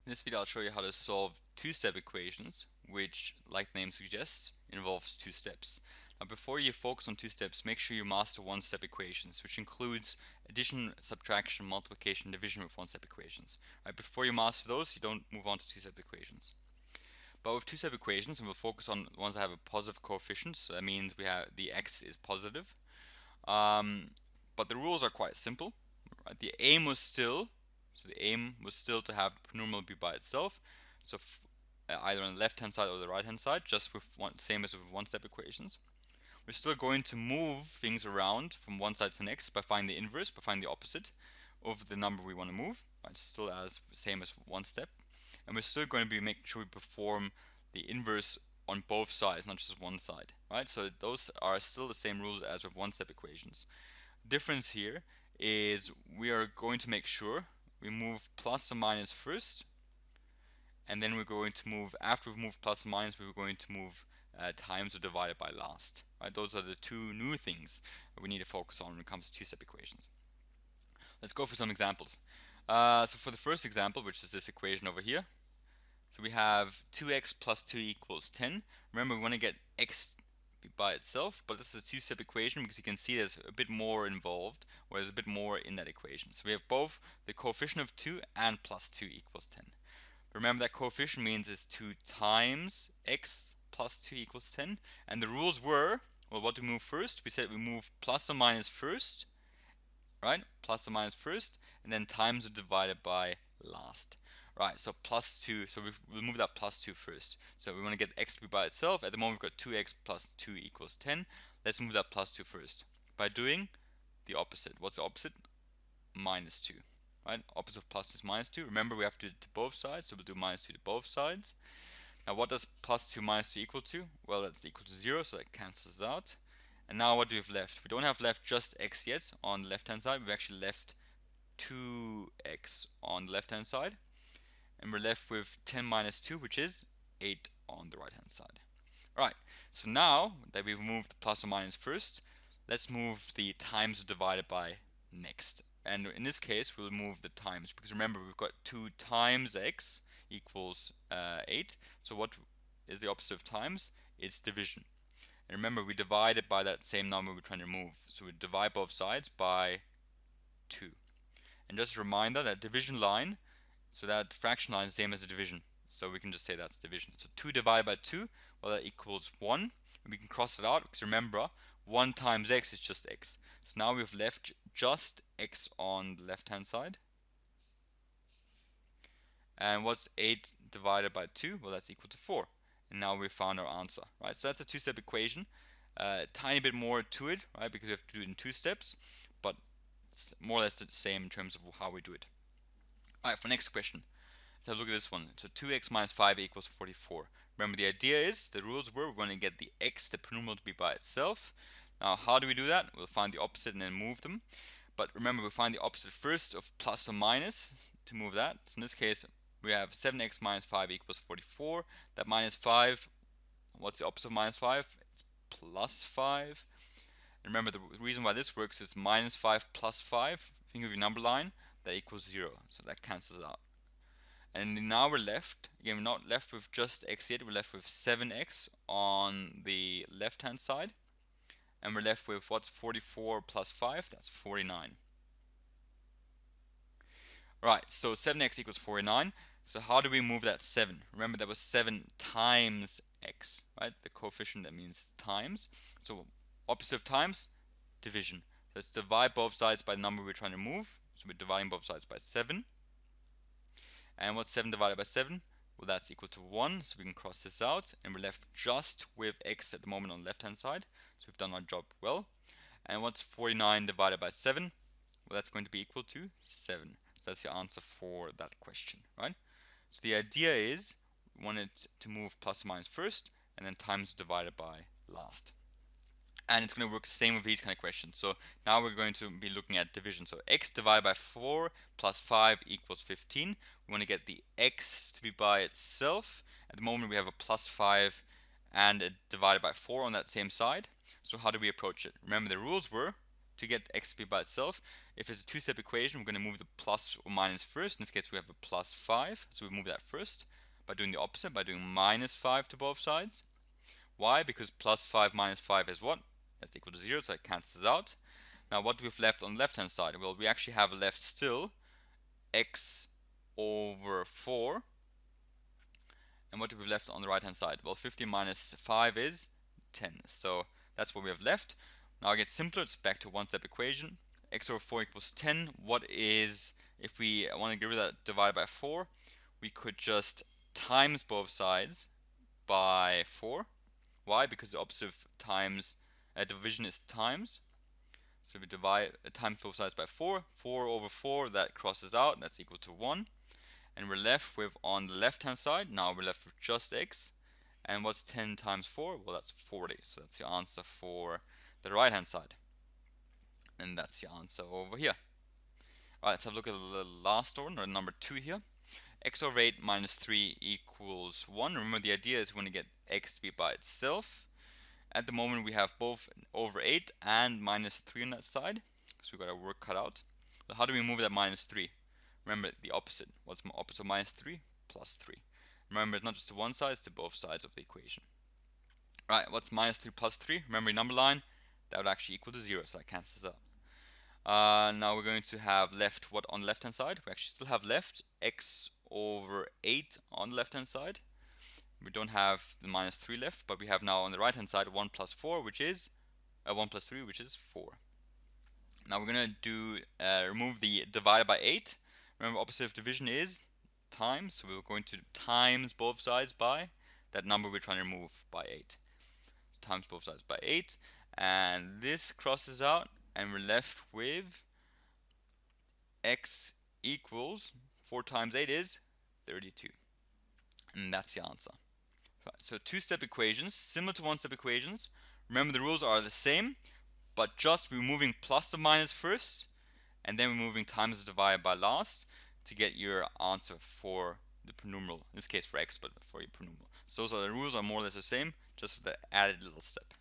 In this video I'll show you how to solve two-step equations, which, like the name suggests, involves two steps. Now before you focus on two steps, make sure you master one-step equations, which includes addition, subtraction, multiplication, division with one-step equations. Right, before you master those, you don't move on to two-step equations. But with two-step equations, and we'll focus on ones that have a positive coefficient, so that means we have the x is positive. But the rules are quite simple. Right? The aim was still to have the polynomial be by itself. So either on the left-hand side or the right-hand side, just with same as with one-step equations. We're still going to move things around from one side to the next by finding the inverse, by finding the opposite of the number we want to move. Right? So still as same as one step, and we're still going to be making sure we perform the inverse on both sides, not just one side. Right? So those are still the same rules as with one-step equations. Difference here is we are going to make sure we move plus or minus first, and then we're going to move, after we've moved plus or minus, we're going to move times or divided by last. Right? Those are the two new things that we need to focus on when it comes to two-step equations. Let's go for some examples. So for the first example, which is this equation over here, so we have 2x plus 2 equals 10. Remember, we want to get x by itself, but this is a two-step equation because you can see there's a bit more involved, or there's a bit more in that equation. So we have both the coefficient of 2 and plus 2 equals 10. Remember that coefficient means it's 2 times x plus 2 equals 10. And the rules were, well, what do we move first? We said we move plus or minus first, right? Plus or minus first, and then times or divided by last. Right, so plus 2, so we'll move that plus 2 first. So we want to get x to be by itself. At the moment we've got 2x plus 2 equals 10. Let's move that plus 2 first by doing the opposite. What's the opposite? Minus 2. Right, opposite of plus is minus 2. Remember, we have to do it to both sides, so we'll do minus 2 to both sides. Now what does plus 2 minus 2 equal to? Well, that's equal to 0, so that cancels out. And now what do we have left? We don't have left just x yet on the left hand side. We've actually left 2x on the left hand side. And we're left with 10 minus 2, which is 8 on the right hand side. Alright, so now that we've moved the plus or minus first, let's move the times divided by next. And in this case, we'll move the times, because remember, we've got 2 times x equals 8. So what is the opposite of times? It's division. And remember, we divide it by that same number we're trying to move. So we divide both sides by 2. And just a reminder that division line, so that fraction line is the same as a division. So we can just say that's division. So 2 divided by 2, well, that equals 1. And we can cross it out because remember, 1 times x is just x. So now we've left just x on the left hand side. And what's 8 divided by 2? Well, that's equal to 4. And now we've found our answer. Right? So that's a two-step equation. Tiny bit more to it, right? Because we have to do it in 2 steps, but more or less the same in terms of how we do it. Alright, for next question, let's have a look at this one. So 2x minus 5 equals 44. Remember, the idea is, the rules were, we're going to get the x, the polynomial, to be by itself. Now, how do we do that? We'll find the opposite and then move them. But remember, we find the opposite first of plus or minus to move that. So in this case, we have 7x minus 5 equals 44. That minus 5, what's the opposite of minus 5? It's plus 5. And remember, the reason why this works is minus 5 plus 5. Think of your number line. That equals 0, so that cancels out. And now we're left, again, we're not left with just x yet, we're left with 7x on the left hand side, and we're left with what's 44 plus 5, that's 49. Right, so 7x equals 49, so how do we move that 7? Remember, that was 7 times x, right? The coefficient, that means times. So opposite of times, division. Let's divide both sides by the number we're trying to move. So we're dividing both sides by 7. And what's 7 divided by 7? Well, that's equal to 1, so we can cross this out. And we're left just with x at the moment on the left hand side. So we've done our job well. And what's 49 divided by 7? Well, that's going to be equal to 7. So that's the answer for that question, right? So the idea is, we want it to move plus or minus first, and then times divided by last. And it's going to work the same with these kind of questions. So now we're going to be looking at division. So x divided by 4 plus 5 equals 15. We want to get the x to be by itself. At the moment we have a plus 5 and a divided by 4 on that same side. So how do we approach it? Remember, the rules were to get x to be by itself. If it's a two-step equation, we're going to move the plus or minus first. In this case, we have a plus 5, so we move that first by doing the opposite, by doing minus 5 to both sides. Why? Because plus 5 minus 5 is what? That's equal to 0, so it cancels out. Now what do we have left on the left hand side? Well, we actually have left still x over 4. And what do we have left on the right hand side? Well, 50 minus 5 is 10. So that's what we have left. Now it gets simpler. It's back to one-step equation. X over 4 equals 10. What is, if we want to get rid of that divided by 4, we could just times both sides by 4. Why? Because the opposite of times division is times. So we divide times both sides by 4. 4 over 4, that crosses out. That's equal to 1. And we're left with, on the left hand side, now we're left with just x. And what's 10 times 4? Well, that's 40. So that's the answer for the right hand side. And that's the answer over here. Alright, let's have a look at the last one, or number 2 here. X over 8 minus 3 equals 1. Remember, the idea is we want to get x to be by itself. At the moment, we have both over 8 and minus 3 on that side. So we've got our work cut out. But how do we move that minus 3? Remember the opposite. What's the opposite of minus 3? Plus 3. Remember, it's not just to one side, it's to both sides of the equation. Right, what's minus 3 plus 3? Remember your number line? That would actually equal to 0, so that cancels out. Now we're going to have left what on the left hand side? We actually still have left x over 8 on the left hand side. We don't have the minus 3 left, but we have now on the right hand side 1 plus 4, which is 1 plus 3, which is 4. Now we're going to do remove the divided by 8. Remember, opposite of division is times, so we're going to times both sides by that number we're trying to remove by 8. Times both sides by 8, and this crosses out, and we're left with x equals 4 times 8 is 32. And that's the answer. So two-step equations, similar to one-step equations. Remember, the rules are the same, but just removing plus or minus first, and then removing times divided by last to get your answer for the pronumeral, in this case for x, but for your pronumeral. So those are the rules are more or less the same, just the added little step.